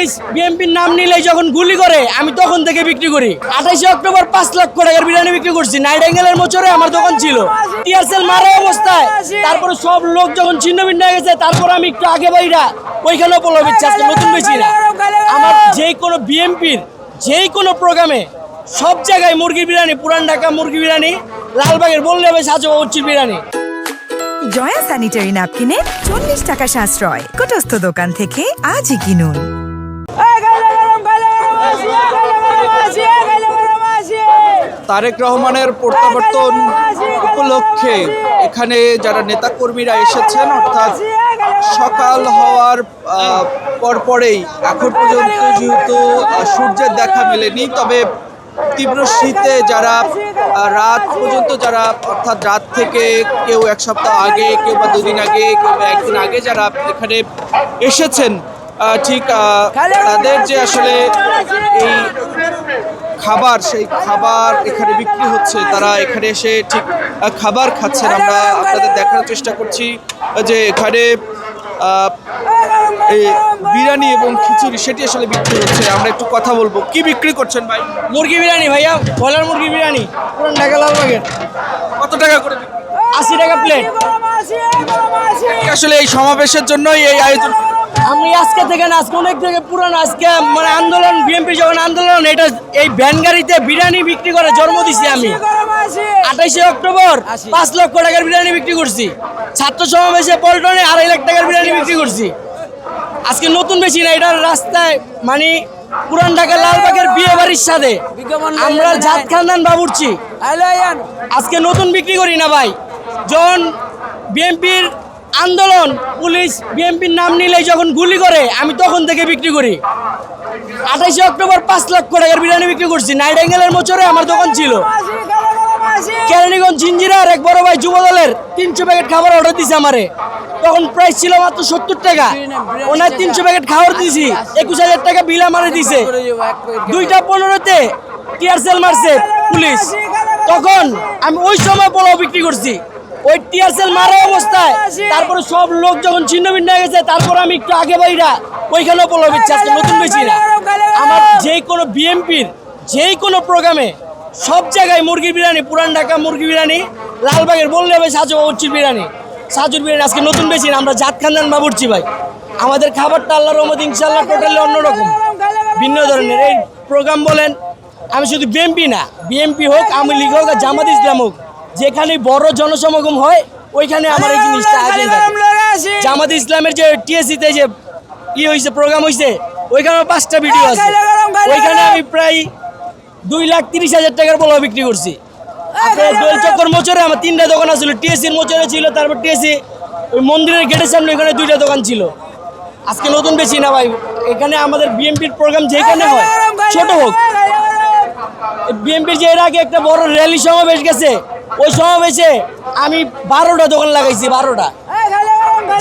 Police বিএনপির নাম নিলেই যখন গুলি করে আমি তখন থেকে বিক্রি করি। 28 অক্টোবর 5 লক্ষ টাকার বিরিয়ানি বিক্রি করছি। নাইট অ্যাঙ্গেলের মোচরে আমার দোকান ছিল, টিয়ারসেল মারা অবস্থায়। তারপরে সব লোক যখন ছিন্ন ভিন্ন হয়ে গেছে, তারপর আমি একটু আগে বাইরা ওইখানেও পলো বেচছি, আজকে নতুন বেশি না। আমার যেই কোনো বিএনপির যেই কোনো প্রোগ্রামে সব জায়গায় মুরগির বিরিয়ানি, পুরান ঢাকা মুরগি বিরিয়ানি, লালবাগের বললে হবে সাজুবাবুচির বিরিয়ানি। জয়া স্যানিটারি ন্যাপকিনে 40 টাকা সাশ্রয় কুটস্থ দোকান থেকে আজই কিনুন। তারেক রহমানের প্রত্যাবর্তন উপলক্ষে এখানে যারা নেতাকর্মীরা এসেছেন, অর্থাৎ সকাল হওয়ার পরপরেই এখন পর্যন্ত যেহেতু সূর্যের দেখা মেলেনি, তবে তীব্র শীতে যারা রাত পর্যন্ত যারা, অর্থাৎ রাত থেকে কেউ এক সপ্তাহ আগে, কেউ বা দুদিন আগে, কেউ বা একদিন আগে যারা এখানে এসেছেন, ঠিক তাদের যে আসলে এই খাবার, সেই খাবার এখানে বিক্রি হচ্ছে, তারা এখানে এসে ঠিক খাবার খাচ্ছেন। আমরা আপনাদের দেখানোর চেষ্টা করছি যে এখানে এই বিরিয়ানি এবং খিচুড়ি সেটি আসলে বিক্রি হচ্ছে। আমরা একটু কথা বলবো। কি বিক্রি করছেন ভাই? মুরগি বিরিয়ানি ভাইয়া, ব্রয়লার মুরগি বিরিয়ানি, পুরান ঢাকা লালবাগের। কত টাকা করে? 80 টাকা প্লেট। আসলে এই সমাবেশের জন্যই এই আয়োজন। আমি আজকে থেকে না, আজকে অনেক থেকে পুরানো, আজকে মানে আন্দোলন, বিএনপি যখন আন্দোলন, এটা এই ভ্যান গাড়িতে বিরিয়ানি বিক্রি করে জন্ম দিছি আমি। 28 অক্টোবর 5 লক্ষ টাকার বিরিয়ানি বিক্রি করছি। ছাত্র সমাবেশে পল্টনে 2.5 লাখ টাকার বিরিয়ানি বিক্রি করছি। আজকে নতুন বেশি না, এটার রাস্তায় মানে পুরান ঢাকা লালবাগের বিয়ে বাড়ির সাথে আমরা জাত খানদান বাবুর্চি আজকে নতুন বিক্রি করি না ভাই। যখন বিএনপির আন্দোলন, পুলিশ বিএনপির নাম নিলেই যখন গুলি করে আমি তখন থেকে বিক্রি করি। 28 অক্টোবর 5 লক্ষ টাকার বিরিয়ানি বিক্রি করছি। নাইট অ্যাঙ্গেলের মোচরে আমার দোকান ছিল। কেরানীগঞ্জ জিঞ্জিরার এক বড় ভাই যুবদলের 300 প্যাকেট খাবার অর্ডার দিছে আমারে, তখন প্রাইস ছিল মাত্র 70 টাকা। ওনার 300 প্যাকেট খাবার দিছি, 21,000 টাকা বিল আমারে দিছে। 2:15-তে টিয়ারসেল মারছে পুলিশ, তখন আমি ওই সময় পোলাও বিক্রি করছি ওই টিয়ারসেল মারা অবস্থায়। তারপরে সব লোক যখন ছিন্ন ভিন্ন হয়ে গেছে, তারপর আমি একটু আগে বাইরা ওইখানেও পোলাও বেচছি, আজকে নতুন বেশি না। আমার যেই কোনো বিএনপির যেই কোনো প্রোগ্রামে সব জায়গায় মুরগির বিরিয়ানি, পুরান ঢাকা মুরগি বিরিয়ানি, লালবাগের বললে হবে সাজুবাবুচির বিরিয়ানি, সাজুর বিরিয়ানি, আজকে নতুন বেশি না। আমরা জাত খানদান বাবুর্চি ভাই। আমাদের খাবারটা আল্লাহর রহমতে ইনশাআল্লাহ টোটালি অন্যরকম, ভিন্ন ধরনের। এই প্রোগ্রাম বলেন, আমি শুধু বিএনপি না, বিএনপি হোক, আওয়ামী লীগ হোক, আর জামাত ইসলাম হোক, যেখানে বড় জনসমাগম হয় ওইখানে আমার এই জিনিসটা আগে। জামাত ইসলামের যে টিএসসিতে যে হয়েছে, প্রোগ্রাম হয়েছে, ওইখানে 5টা ভিডিও আছে। ওইখানে আমি প্রায় 2,30,000 টাকার পোলাও বিক্রি করছি। আপনার দোল চক্কর মোচরে আমার 3টা দোকান ছিল। টিএসসির মোচরে ছিল, তারপর টিএসসি ওই মন্দিরের গেটের সামনে ওইখানে 2টা দোকান ছিল। আজকে নতুন বেশি না ভাই। এখানে আমাদের বিএনপির প্রোগ্রাম যেখানে হয়, ছোট হোক, বিএনপির যে এর আগে একটা বড় র্যালি সমাবেশ গেছে, ওই সমাবেশে আমি 12টা দোকান লাগাইছি। 12টা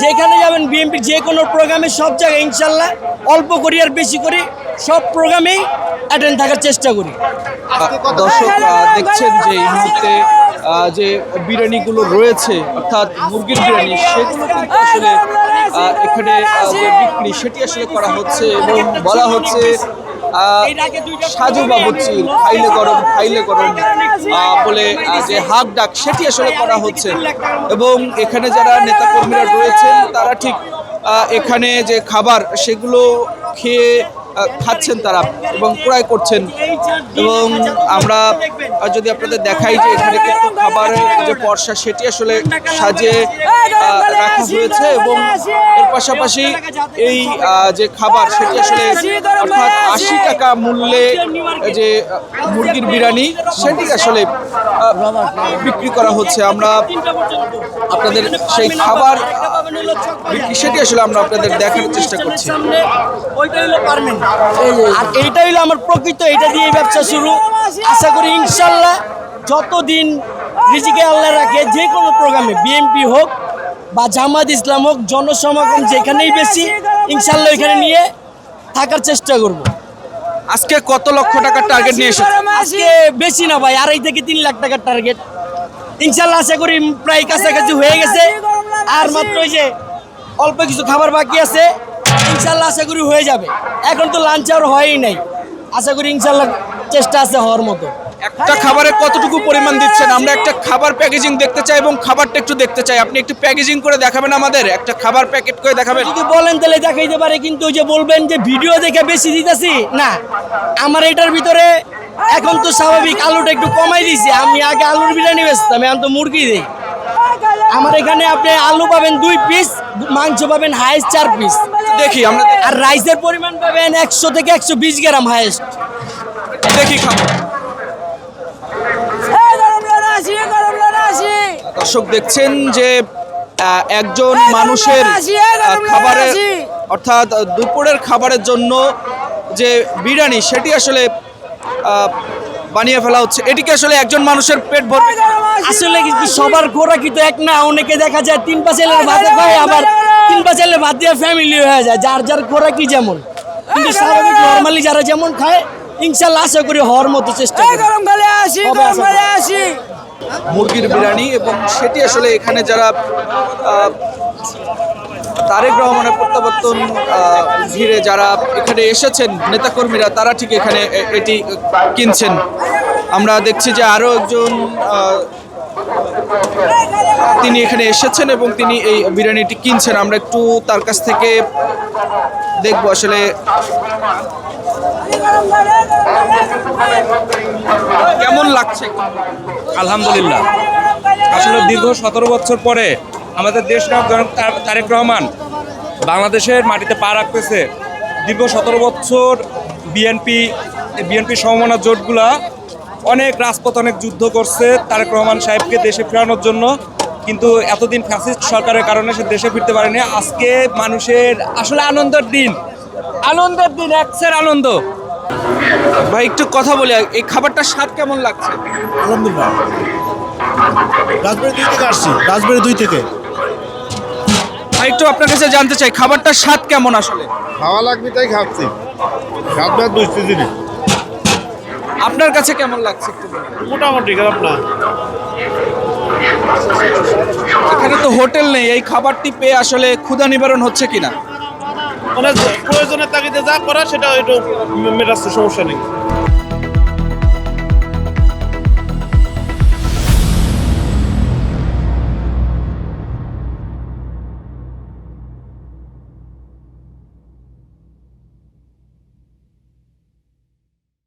যেখানে যাবেন বিএনপির যে কোনো প্রোগ্রামে, সব জায়গায় ইনশাল্লাহ অল্প করি আর বেশি করি, সব প্রোগ্রামেই অ্যাটেন্ড থাকার চেষ্টা করি। দর্শক দেখছেন যে এই মুহূর্তে যে বিরিয়ানিগুলো রয়েছে, অর্থাৎ মুরগির বিরিয়ানি, সেগুলো কিন্তু আসলে এখানে যে বিক্রি সেটি আসলে করা হচ্ছে এবং বলা হচ্ছে সাজু বাবুর্চির খাইলে গরম, খাইলে গরম বলে যে হাক ডাক, সেটি আসলে করা হচ্ছে। এবং এখানে যারা নেতাকর্মীরা রয়েছেন, তারা ঠিক এখানে যে খাবার সেগুলো খেয়ে খাচ্ছেন তারা এবং ক্রয় করছেন। এবং আমরা যদি আপনাদের দেখাই যে এখানে কিন্তু খাবারের যে পর্সা সেটি আসলে সাজিয়ে রাখা হয়েছে এবং এর পাশাপাশি এই যে খাবার সেটি আসলে অর্থাৎ 80 টাকা মূল্যে যে মুরগির বিরিয়ানি সেটি আসলে বিক্রি করা হচ্ছে। আমরা আপনাদের সেই খাবার বিক্রি সেটি আসলে আমরা আপনাদের দেখানোর চেষ্টা করছি। আর এইটা হইলো আমার প্রকৃত, এটা দিয়ে ব্যবসা শুরু। আশা করি ইনশাল্লাহ যতদিন রিজিকে আল্লাহ রাখে, যে কোনো প্রোগ্রামে বিএনপি হোক বা জামাত ইসলাম হোক, জনসমাগম যেখানেই বেশি ইনশাল্লাহ ওইখানে নিয়ে থাকার চেষ্টা করব। আজকে কত লক্ষ টাকার টার্গেট নিয়ে এসেছে? আজকে বেশি না ভাই, 2.5 থেকে 3 লাখ টাকার টার্গেট ইনশাল্লাহ। আশা করি প্রায় কাছাকাছি হয়ে গেছে। আর মাত্র ওই যে অল্প কিছু খাবার বাকি আছে, ইনশাল্লাহ আশা করি হয়ে যাবে। এখন তো লাঞ্চ আওয়ার হয়ই নাই, আশা করি ইনশাল্লাহ চেষ্টা আছে হওয়ার মতো। একটা খাবারে কতটুকু পরিমাণ দিচ্ছেন? আমরা একটা খাবার প্যাকেজিং দেখতে চাই এবং খাবারটা একটু দেখতে চাই। আপনি একটু প্যাকেজিং করে দেখাবেন আমাদের, একটা খাবার প্যাকেট করে দেখাবেন। যদি বলেন তাহলে দেখাইতে পারে, কিন্তু ওই যে বলবেন যে ভিডিও দেখে বেশি দিতেছি না, আমার এটার ভিতরে এখন তো স্বাভাবিক আলুটা একটু কমাই দিছি। আমি আগে আলুর বিরিয়ানি বেচতাম, এখন তো মুরগি দিই। আমার এখানে আপনি আলু পাবেন 2 পিস, মাংস পাবেন হাইস্ট 4 পিস। দেখি আমরা আর রাইসের পরিমাণ পাবেন 100 থেকে 120 গ্রাম হাইস্ট। দেখি খাবো। দর্শক দেখছেন যে একজন মানুষের খাবারের অর্থাৎ দুপুরের খাবারের জন্য যে বিরিয়ানি সেটি আসলে বানিয়ে ফেলা হচ্ছে। এটিকে আসলে একজন মানুষের পেট ভরবে? আসলে কি সবার খোরাকি তো এক না, অনেকে দেখা যায় 3-5 এলের ভাত খায়, আবার 3-5 এলের ভাত দিয়ে ফ্যামিলি হয়ে যায়, যার যার খোরাকি যেমন। কিন্তু স্বাভাবিক নরমালি যারা যেমন খায় ইনশাল্লাহ আশা করি হওয়ার মতো চেষ্টা করি। মুরগির বিরিয়ানি এবং সেটি আসলে এখানে যারা তারেক রহমানের প্রত্যাবর্তন ঘিরে যারা এখানে এসেছেন নেতাকর্মীরা, তারা ঠিক এখানে এটি কিনছেন। আমরা দেখছি যে আরও একজন তিনি এখানে এসেছেন এবং তিনি এই বিরিয়ানিটি কিনছেন। আমরা একটু তার কাছ থেকে দেখবো আসলে কেমন লাগছে। আলহামদুলিল্লাহ, আসলে দীর্ঘ 17 বছর পরে আমাদের দেশ নায়ক তারেক রহমান বাংলাদেশের মাটিতে পা রাখতেছে। দীর্ঘ 17 বছর বিএনপি সমমনা জোটগুলা অনেক রাজপথ অনেক যুদ্ধ করছে তারেক রহমান সাহেবকে দেশে ফেরানোর জন্য, কিন্তু এতদিন ফ্যাসিস্ট সরকারের কারণে সে দেশে ফিরতে পারেনি। আজকে মানুষের আসলে আনন্দের দিন, একসের আনন্দ। ভাই একটু কথা বলি, এই খাবারটার স্বাদ কেমন লাগছে? আলহামদুলিল্লাহ, রাজবাড়ি 2 থেকে আসছি, রাজবাড়ি 2 থেকে। ভাই একটু আপনার কাছে জানতে চাই খাবারটার স্বাদ কেমন আসলে? খাওয়া লাগবে তাই খাচ্ছি, খাদ্য দুষ্টি জিনিস আপনার কাছে কেমন লাগছে একটু বলুন। মোটামুটি খারাপ না। এখানে তো হোটেল নেই, এই খাবারটি পেয়ে আসলে ক্ষুধা নিবারণ হচ্ছে কিনা? মানে প্রয়োজনের তাগিদে যা করা সেটা একটু মেটাচ্ছে, সমস্যা নেই।